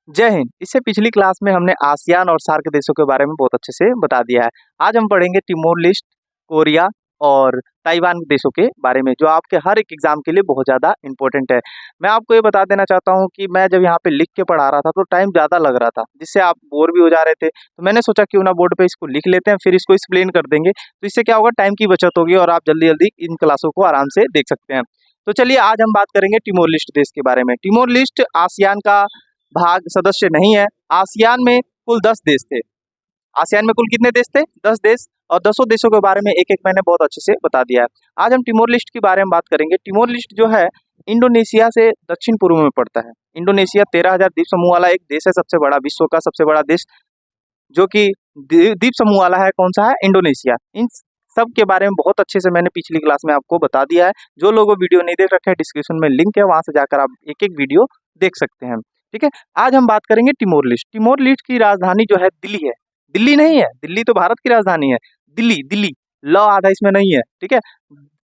जय हिंद। इससे पिछली क्लास में हमने आसियान और सार्क देशों के बारे में बहुत अच्छे से बता दिया है। आज हम पढ़ेंगे तिमोर लिस्ट, कोरिया और ताइवान देशों के बारे में, जो आपके हर एक एग्जाम के लिए बहुत ज़्यादा इंपॉर्टेंट है। मैं आपको ये बता देना चाहता हूँ कि मैं जब यहाँ पे लिख के पढ़ा रहा था तो टाइम ज़्यादा लग रहा था, जिससे आप बोर भी हो जा रहे थे। तो मैंने सोचा क्यों ना बोर्ड पे इसको लिख लेते हैं, फिर इसको एक्सप्लेन कर देंगे। तो इससे क्या होगा, टाइम की बचत होगी और आप जल्दी जल्दी इन क्लासों को आराम से देख सकते हैं। तो चलिए आज हम बात करेंगे तिमोर लिस्ट देश के बारे में। तिमोर लिस्ट आसियान का भाग सदस्य नहीं है। आसियान में कुल 10 देश थे। आसियान में कुल कितने देश थे? 10 देश। और 10 देशों के बारे में एक एक मैंने बहुत अच्छे से बता दिया है। आज हम तिमोर लिस्ट के बारे में बात करेंगे। तिमोर लिस्ट जो है इंडोनेशिया से दक्षिण पूर्व में पड़ता है। इंडोनेशिया 13,000 द्वीप समूह वाला एक देश है, सबसे बड़ा, विश्व का सबसे बड़ा देश जो कि द्वीप समूह वाला है। कौन सा है? इंडोनेशिया। इन सब के बारे में बहुत अच्छे से मैंने पिछली क्लास में आपको बता दिया है। जो लोग वीडियो नहीं देख रखे हैं, डिस्क्रिप्शन में लिंक है, वहां से जाकर आप एक एक वीडियो देख सकते हैं। ठीक है, आज हम बात करेंगे तिमोर लिस्ट। तिमोर लिस्ट की राजधानी जो है दिल्ली है। दिल्ली नहीं है, दिल्ली तो भारत की राजधानी है। दिल्ली, दिल्ली ल आधा इसमें नहीं है। ठीक है,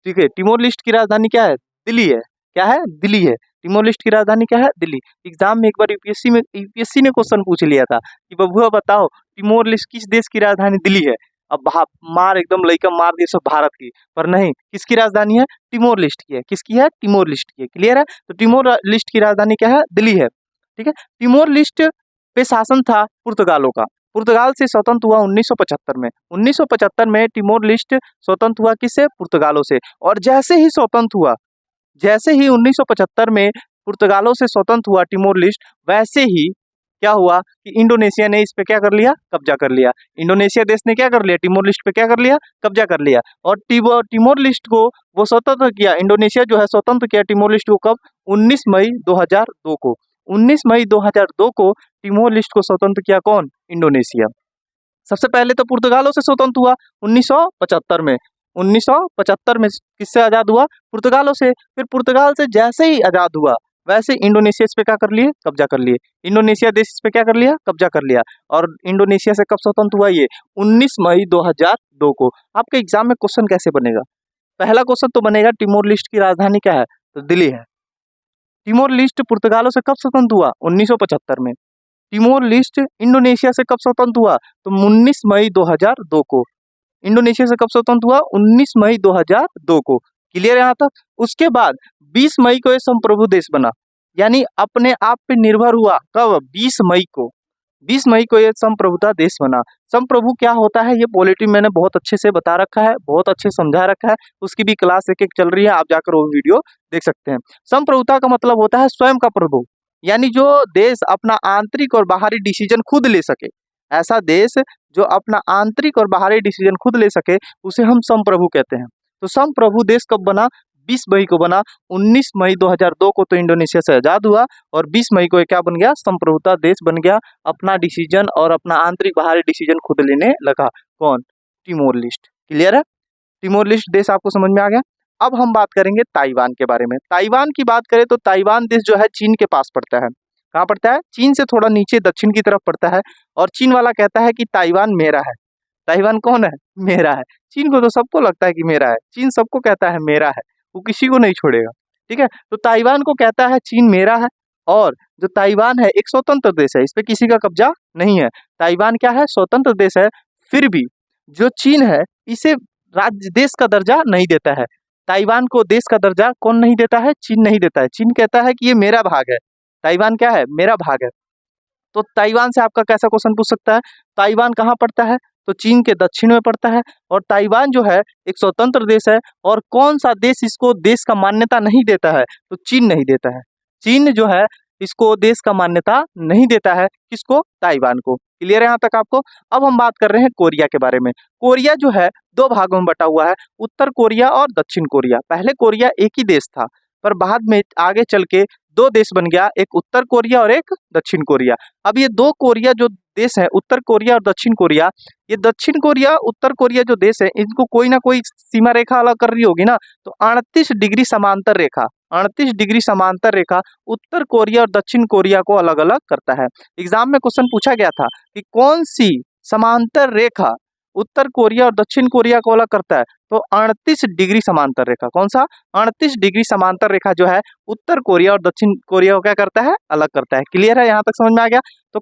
ठीक है। तिमोर लिस्ट की राजधानी क्या है? दिल्ली है। क्या है? दिल्ली है। तिमोर लिस्ट की राजधानी क्या है? दिल्ली। एग्जाम में एक बार यूपीएससी ने क्वेश्चन पूछ लिया था कि बबुआ बताओ तिमोर लिस्ट किस देश की राजधानी दिल्ली है। अब मार एकदम लइका मार दिए सब भारत की, पर नहीं, किसकी राजधानी है? तिमोर लिस्ट की है। किसकी है? तिमोर लिस्ट की है। क्लियर है? तो तिमोर लिस्ट की राजधानी क्या है? दिल्ली है। ठीक है। तिमोर लिस्ट पे शासन था पुर्तगालों का। पुर्तगाल से स्वतंत्र हुआ 1975 में। 1975 में तिमोर लिस्ट स्वतंत्र हुआ किससे? पुर्तगालों से। और जैसे ही 1975 में पुर्तगालों से स्वतंत्र हुआ तिमोर लिस्ट, वैसे ही क्या हुआ कि इंडोनेशिया ने इस पे क्या कर लिया? कब्जा कर लिया। इंडोनेशिया देश ने क्या कर लिया? तिमोर लिस्ट पे क्या कर लिया? कब्जा कर लिया। और तिमोर लिस्ट को वो स्वतंत्र किया, इंडोनेशिया जो है स्वतंत्र किया तिमोर लिस्ट को कब? 19 मई 2002 को। 19 मई 2002 को तिमोर लिस्ट को स्वतंत्र किया कौन? इंडोनेशिया। सबसे पहले तो पुर्तगालों से स्वतंत्र हुआ 1975 में। 1975 में किससे आजाद हुआ? पुर्तगालों से। फिर पुर्तगाल से जैसे ही आजाद हुआ, वैसे इंडोनेशिया इस पे क्या कर लिए? कब्जा कर लिए। इंडोनेशिया देश इस पे क्या कर लिया? कब्जा कर लिया। और इंडोनेशिया से कब स्वतंत्र हुआ? ये 19 मई 2002 को। आपके एग्जाम में क्वेश्चन कैसे बनेगा? पहला क्वेश्चन तो बनेगा तिमोर लिस्ट की राजधानी क्या है? तो दिल्ली है। तिमोर लिस्ट पुर्तगालों से कब स्वतंत्र हुआ? 1975 में। तिमोर लिस्ट इंडोनेशिया से कब स्वतंत्र हुआ? तो 19 मई 2002 को। इंडोनेशिया से कब स्वतंत्र हुआ? 19 मई 2002 को। क्लियर है यहाँ तक? उसके बाद 20 मई को ये संप्रभु देश बना, यानी अपने आप पे निर्भर हुआ। कब? 20 मई को। 20 मई को ये संप्रभुता देश बना। संप्रभु क्या होता है? ये पॉलिटी मैंने बहुत अच्छे से बता रखा है, बहुत अच्छे समझा रखा है। उसकी भी क्लास एक एक चल रही है, आप जाकर वो वीडियो देख सकते हैं। संप्रभुता का मतलब होता है स्वयं का प्रभु, यानी जो देश अपना आंतरिक और बाहरी डिसीजन खुद ले सके। ऐसा देश जो अपना आंतरिक और बाहरी डिसीजन खुद ले सके, उसे हम संप्रभु कहते हैं। तो संप्रभु देश कब बना? 20 मई को बना। 19 मई 2002 को तो इंडोनेशिया से आजाद हुआ, और 20 मई को ये क्या बन गया? संप्रभुता देश बन गया। अपना डिसीजन और अपना आंतरिक बाहरी डिसीजन खुद लेने लगा। कौन? Timor list. क्लियर है? तिमोर लिस्ट देश आपको समझ में आ गया। अब हम बात करेंगे ताइवान के बारे में। ताइवान की बात करें तो ताइवान देश जो है चीन के पास पड़ता है। कहाँ पड़ता है? चीन से थोड़ा नीचे दक्षिण की तरफ पड़ता है। और चीन वाला कहता है कि ताइवान मेरा है। ताइवान कौन है? मेरा है। चीन को तो सबको लगता है कि मेरा है। चीन सबको कहता है मेरा है, वो किसी को नहीं छोड़ेगा। ठीक है, तो ताइवान को कहता है चीन मेरा है। और जो ताइवान है एक स्वतंत्र देश है, इस पे किसी का कब्जा नहीं है। ताइवान क्या है? स्वतंत्र देश है। फिर भी जो चीन है इसे राज्य देश का दर्जा नहीं देता है। ताइवान को देश का दर्जा कौन नहीं देता है? चीन नहीं देता है। चीन कहता है कि ये मेरा भाग है। ताइवान क्या है? मेरा भाग है। तो ताइवान से आपका कैसा क्वेश्चन पूछ सकता है? ताइवान कहाँ पड़ता है? तो चीन के दक्षिण में पड़ता है। और ताइवान जो है एक स्वतंत्र देश है। और कौन सा देश इसको देश का मान्यता नहीं देता है? तो चीन नहीं देता है। चीन जो है इसको देश का मान्यता नहीं देता है। किसको? ताइवान को। क्लियर है यहाँ तक आपको? अब हम बात कर रहे हैं कोरिया के बारे में। कोरिया जो है दो भागों में बटा हुआ है, उत्तर कोरिया और दक्षिण कोरिया। पहले कोरिया एक ही देश था, पर बाद में आगे चल के दो देश बन गया, एक उत्तर कोरिया और एक दक्षिण कोरिया। अब ये दो कोरिया जो देश है, उत्तर कोरिया और दक्षिण कोरिया, ये दक्षिण कोरिया उत्तर कोरिया जो देश है, इनको कोई ना कोई सीमा रेखा अलग कर रही होगी ना। तो 38 डिग्री समांतर रेखा, 38 डिग्री समांतर रेखा उत्तर कोरिया और दक्षिण कोरिया को अलग अलग करता है। एग्जाम में क्वेश्चन पूछा गया था कि कौन सी समांतर रेखा उत्तर कोरिया और दक्षिण कोरिया को अलग करता है? तो 38 डिग्री समांतर रेखा। कौन सा? 38 डिग्री समांतर रेखा जो है उत्तर कोरिया और दक्षिण कोरिया को क्या करता है? अलग करता है। क्लियर है? यहाँ तक समझ में आ गया? तो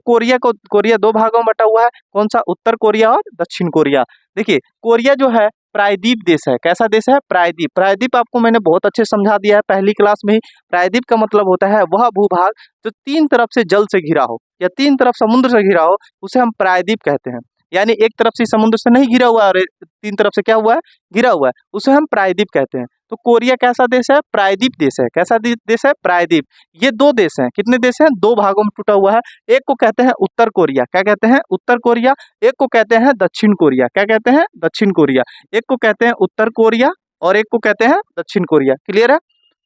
कोरिया दो भागों में बटा हुआ है। कौन सा? उत्तर कोरिया और दक्षिण कोरिया। देखिए, कोरिया जो है प्रायद्वीप देश है। कैसा देश है? प्रायद्वीप। प्रायद्वीप आपको मैंने बहुत अच्छे से समझा दिया है पहली क्लास में ही। प्रायद्वीप का मतलब होता है वह भूभाग जो तीन तरफ से जल से घिरा हो या तीन तरफ समुद्र से घिरा हो, उसे हम प्रायद्वीप कहते हैं। यानी एक तरफ से समुद्र से नहीं घिरा हुआ है और तीन तरफ से क्या हुआ है? घिरा हुआ है, उसे हम प्रायद्वीप कहते हैं। तो कोरिया कैसा देश है? प्रायद्वीप देश है। कैसा देश है? प्रायद्वीप। ये दो देश हैं। कितने देश हैं? दो भागों में टूटा हुआ है। एक को कहते हैं उत्तर कोरिया। क्या कहते हैं? उत्तर कोरिया। एक को कहते हैं दक्षिण कोरिया। क्या कहते हैं? दक्षिण कोरिया। एक को कहते हैं उत्तर कोरिया और एक को कहते हैं दक्षिण कोरिया। क्लियर है?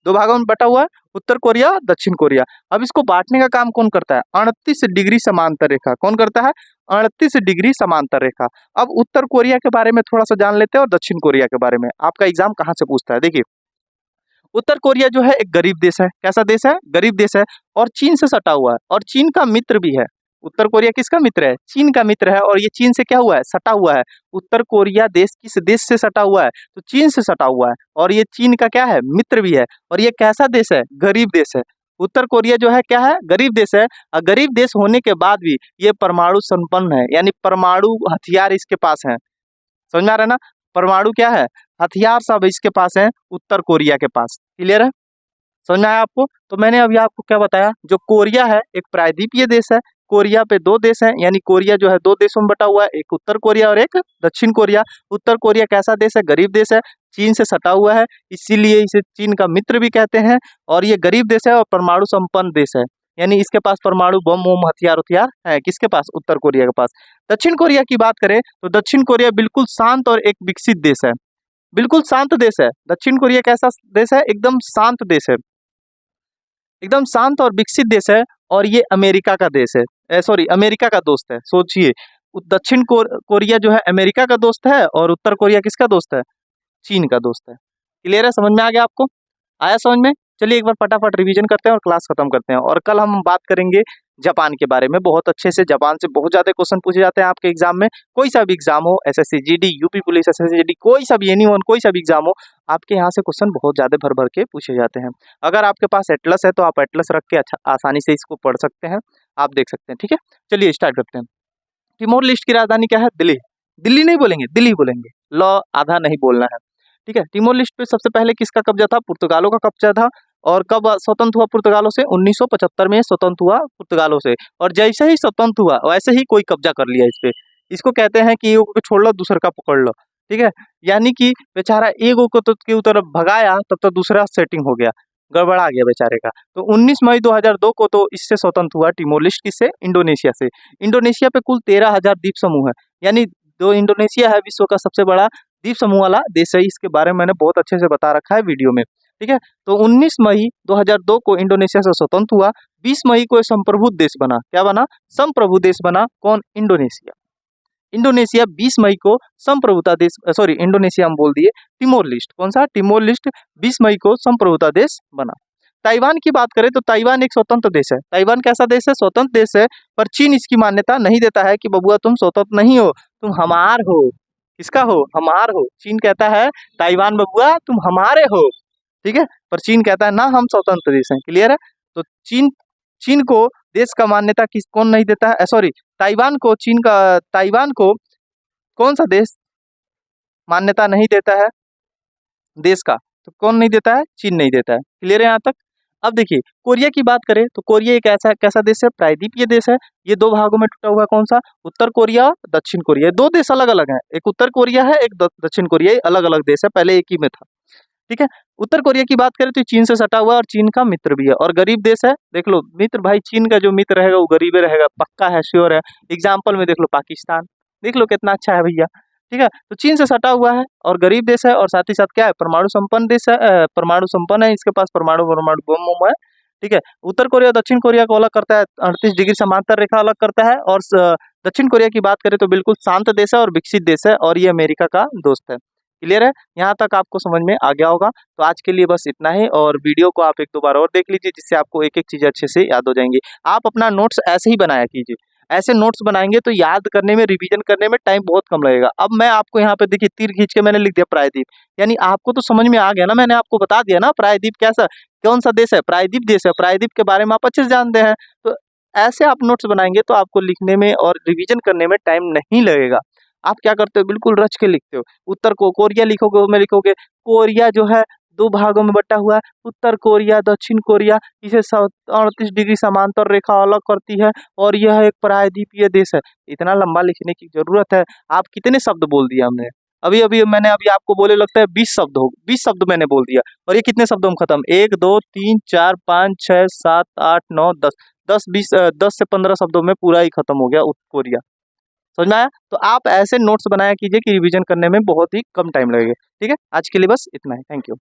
दो भागों में बटा हुआ है, उत्तर कोरिया, दक्षिण कोरिया। अब इसको बांटने का काम कौन करता है? 38 डिग्री समांतर रेखा। कौन करता है? 38 डिग्री समांतर रेखा। अब उत्तर कोरिया के बारे में थोड़ा सा जान लेते हैं और दक्षिण कोरिया के बारे में। आपका एग्जाम कहाँ से पूछता है? देखिए, उत्तर कोरिया जो है एक गरीब देश है। कैसा देश है? गरीब देश है और चीन से सटा हुआ है और चीन का मित्र भी है। उत्तर कोरिया किसका मित्र है? चीन का मित्र है और ये चीन से क्या हुआ है? सटा हुआ है। उत्तर कोरिया देश किस देश से सटा हुआ है? तो चीन से सटा हुआ है और ये चीन का क्या है? मित्र भी है। और ये कैसा देश है? गरीब देश है। उत्तर कोरिया जो है क्या है? गरीब देश है और गरीब देश होने के बाद भी ये परमाणु संपन्न है, यानी परमाणु हथियार इसके पास है। समझ में आ रहा है ना? परमाणु क्या है? हथियार सब इसके पास है, उत्तर कोरिया के पास। क्लियर है? समझ में आया आपको? तो मैंने अभी आपको क्या बताया, जो कोरिया है एक प्रायद्वीपीय देश है। कोरिया पे दो देश हैं, यानी कोरिया जो है दो देशों में बटा हुआ है, एक उत्तर कोरिया और एक दक्षिण कोरिया। उत्तर कोरिया कैसा देश है? गरीब देश है, चीन से सटा हुआ है, इसीलिए इसे चीन का मित्र भी कहते हैं। और ये गरीब देश है और परमाणु संपन्न देश है, यानी इसके पास परमाणु बम वम हथियार है। किसके पास? उत्तर कोरिया के पास। दक्षिण कोरिया की बात करें तो दक्षिण कोरिया बिल्कुल शांत और एक विकसित देश है। बिल्कुल शांत देश है। दक्षिण कोरिया कैसा देश है? एकदम शांत देश है, एकदम शांत और विकसित देश है। और ये अमेरिका का देश है, सॉरी अमेरिका का दोस्त है। सोचिए, दक्षिण कोरिया जो है अमेरिका का दोस्त है और उत्तर कोरिया किसका दोस्त है? चीन का दोस्त है। क्लियर है? समझ में आ गया आपको? आया समझ में? चलिए एक बार फटाफट रिवीजन करते हैं और क्लास खत्म करते हैं। और कल हम बात करेंगे जापान के बारे में। बहुत अच्छे से जापान से बहुत ज्यादा क्वेश्चन पूछे जाते हैं आपके एग्जाम में। कोई सा भी एग्जाम हो, SSC GD, UP police, SSC GD, कोई सा भी एनीवन, कोई सा भी एग्जाम हो, आपके यहाँ से क्वेश्चन बहुत ज्यादा भर भर के पूछे जाते हैं। अगर आपके पास एटलस है तो आप एटलस रख के अच्छा आसानी से इसको पढ़ सकते हैं, आप देख सकते हैं। ठीक है, चलिए स्टार्ट करते हैं। तिमोर लेस्ट की राजधानी क्या है? दिल्ली। दिल्ली नहीं बोलेंगे, दिल्ली बोलेंगे। लॉ आधा नहीं बोलना है। ठीक है, तिमोर लेस्ट पे सबसे पहले किसका कब्जा था? पुर्तगालों का कब्जा था। और कब स्वतंत्र हुआ पुर्तगालों से? 1975 में स्वतंत्र हुआ पुर्तगालों से। और जैसे ही स्वतंत्र हुआ वैसे ही कोई कब्जा कर लिया इस पे। इसको कहते हैं कि एगो को छोड़ लो दूसरे का पकड़ लो। ठीक है, यानी कि बेचारा एगो को तो के तरफ भगाया, तब तो दूसरा सेटिंग हो गया, गड़बड़ा गया बेचारे का। तो 19 मई 2002 को तो इससे स्वतंत्र हुआ तिमोर लेस्ट। किससे? इंडोनेशिया से। इंडोनेशिया पे कुल 13,000 द्वीप समूह है, यानी जो इंडोनेशिया है विश्व का सबसे बड़ा द्वीप समूह वाला देश है। इसके बारे में मैंने बहुत अच्छे से बता रखा है वीडियो में। ठीक है, तो 19 मई 2002 को इंडोनेशिया से स्वतंत्र हुआ। 20 मई को संप्रभु देश बना। क्या बना? संप्रभु देश बना। कौन? इंडोनेशिया। इंडोनेशिया 20 मई को संप्रभुता देश, सॉरी इंडोनेशिया हम बोल दिए, तिमोर लेस्ट। कौन सा? तिमोर लेस्ट 20 मई को संप्रभुता देश बना। ताइवान की बात करें तो ताइवान एक स्वतंत्र देश है। ताइवान कैसा देश है? स्वतंत्र देश है, पर चीन इसकी मान्यता नहीं देता है कि बबुआ तुम स्वतंत्र नहीं हो, तुम हमार हो। किसका हो? हमार हो। चीन कहता है ताइवान बबुआ तुम हमारे हो। ठीक है, पर चीन कहता है ना हम स्वतंत्र देश हैं। क्लियर है? तो चीन चीन को देश का मान्यता किस कौन नहीं देता है? सॉरी, ताइवान को ताइवान को कौन सा देश मान्यता नहीं देता है देश का? तो कौन नहीं देता है? चीन नहीं देता है। क्लियर है यहाँ तक? अब देखिए, कोरिया की बात करें तो कोरिया एक ऐसा कैसा देश है? प्रायद्वीपीय देश है। ये दो भागों में टूटा हुआ। कौन सा? उत्तर कोरिया और दक्षिण कोरिया। दो देश अलग अलग हैं, एक उत्तर कोरिया है, एक दक्षिण कोरिया। अलग अलग देश है, पहले एक ही में था। ठीक है, उत्तर कोरिया की बात करें तो चीन से सटा हुआ और चीन का मित्र भी है और गरीब देश है। देख लो मित्र, भाई चीन का जो मित्र रहेगा वो गरीब रहेगा, पक्का है, श्योर है। एग्जाम्पल में देख लो पाकिस्तान, देख लो कितना अच्छा है भैया। ठीक है, तो चीन से सटा हुआ है और गरीब देश है और साथ ही साथ क्या है? परमाणु संपन्न देश है, परमाणु संपन्न है, इसके पास परमाणु बम बम है। ठीक है, उत्तर कोरिया दक्षिण कोरिया को अलग करता है, 38 डिग्री समांतर रेखा अलग करता है। और दक्षिण कोरिया की बात करें तो बिल्कुल शांत देश है और विकसित देश है और ये अमेरिका का दोस्त है। क्लियर है? यहाँ तक आपको समझ में आ गया होगा। तो आज के लिए बस इतना ही, और वीडियो को आप एक दो बार और देख लीजिए जिससे आपको एक एक चीज अच्छे से याद हो जाएंगी। आप अपना नोट्स ऐसे ही बनाया कीजिए, ऐसे नोट्स बनाएंगे तो याद करने में, रिवीजन करने में टाइम बहुत कम लगेगा। अब मैं आपको यहाँ पे देखिए तीर खींच के मैंने लिख दिया प्रायद्वीप, यानी आपको तो समझ में आ गया ना, मैंने आपको बता दिया ना प्रायद्वीप कैसा, कौन सा देश है, प्रायद्वीप देश है, प्रायद्वीप के बारे में आप अच्छे से जानते हैं। तो ऐसे आप नोट्स बनाएंगे तो आपको लिखने में और रिवीजन करने में टाइम नहीं लगेगा। आप क्या करते हो, बिल्कुल रच के लिखते हो। उत्तर को कोरिया लिखोगे, उसमें लिखोगे कोरिया जो है 2 भागों में बटा हुआ है, उत्तर कोरिया, दक्षिण कोरिया, इसे 38 डिग्री समांतर रेखा अलग करती है और यह एक प्रायद्वीपीय देश है। इतना लंबा लिखने की जरूरत है? आप कितने शब्द बोल दिया हमने, मैंने अभी आपको बोले लगता है 20 शब्द मैंने बोल दिया, और ये कितने शब्दों में खत्म, 1 2 3 4 5 6 7 8 9 10, 10 से 15 शब्दों में पूरा ही खत्म हो गया उत्तर कोरिया। समझ में आया? तो आप ऐसे नोट्स बनाया कीजिए कि रिवीजन करने में बहुत ही कम टाइम लगेगा। ठीक है, आज के लिए बस इतना ही। Thank you.